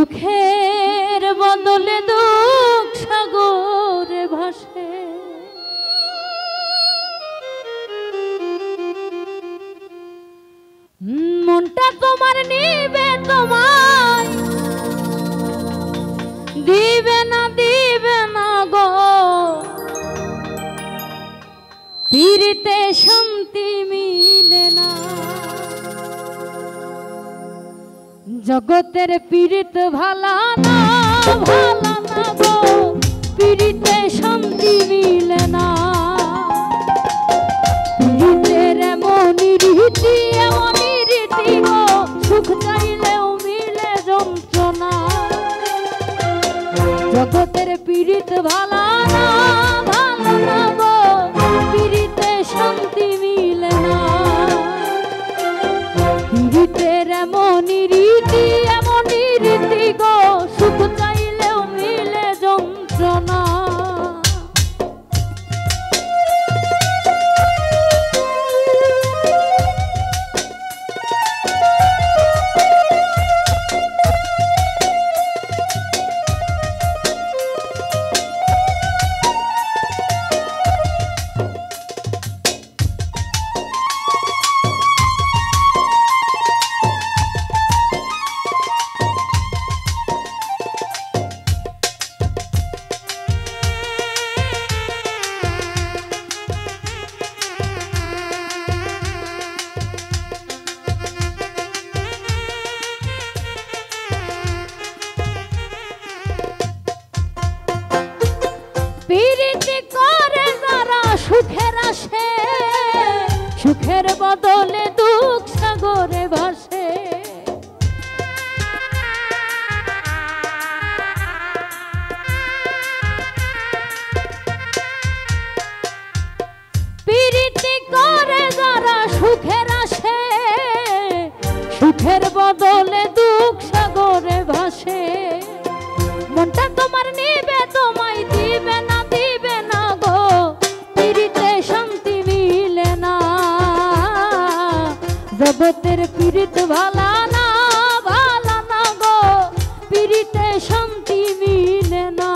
সুখের বদলে দুঃখ সাগরে ভাসে, মনটা তোমার নিবে তোমায় দিবে না গো, পীড়িতে শান্তি মিলে না। জগতের পীড়িত ভালা না গো, পীড়িতে শান্তি মিলে না। পীড়িতের এমনই রীতি গো, সুখ চাইলেও মিলে যন্ত্রণা। জগতের পীড়িত ভালা না গো, পীড়িতে শান্তি মিলে না। পীড়িতের এমনই রীতি গো, সুখ চাইলেও মিলে যন্ত্রণা। পীড়িতি করে যারা সুখের আসে, সুখের বদলে দুঃখ সাগরে ভাসে। পীড়িতি করে যারা সুখের আসে, সুখের বদলে দুঃখ সাগরে ভাসে। মনটা তোমার নিবে তোমায় দিবে না গো, পীড়িতে শান্তি মিলে না। জগতের পীড়িত ভালা না গো, পীড়িতে শান্তি মিলে না।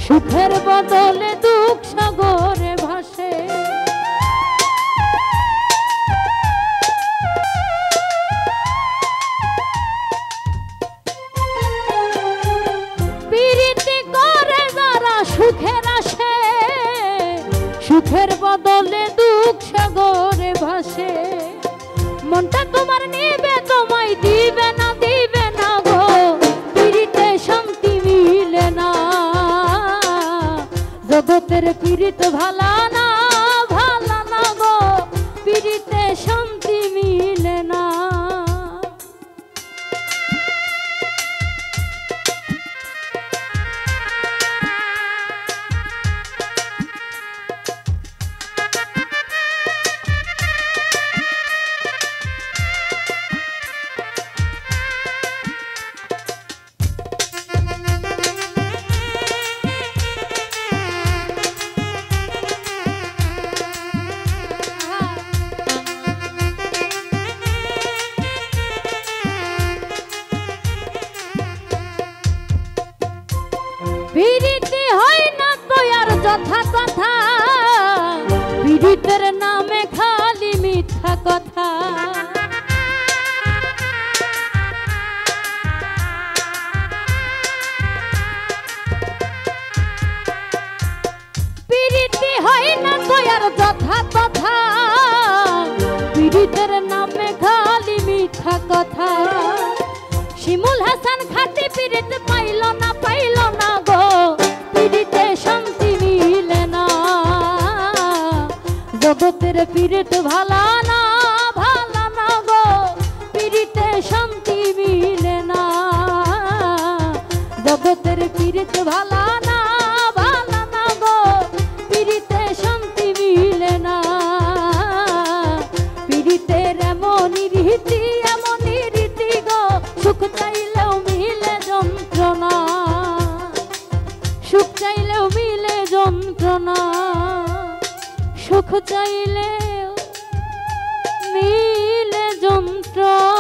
সুখের বদলে দুঃখ সাগরে ভাসে। পীড়িতি করে যারা সুখের আসে, সুখের বদলে দুঃখ সাগরে ভাসে। মনটা তোমার নিবে তোমায় দিবে না গো, পীড়িতে শান্তি মিলে না। জগতের পীড়িত ভালা না গো, পীড়িতে শান্তি মিলে না। পীড়িতি হয় না তো আর যথা কথা, পীড়িতের নামে খালি মিথ্যা কথা। পীড়িতি হয় না তো আর যথা কথা, পীড়িতের নামে পিরিত ভালা না ভালা না গো পিরিতে শান্তি মিলে না পিরিতের এমনই রীতি গো সুখ চাইলেও মিলে যন্ত্রণা সুখ চাইলেও মিলে যন্ত্রণা সুখ চাইলেও মিলে যন্ত্রণা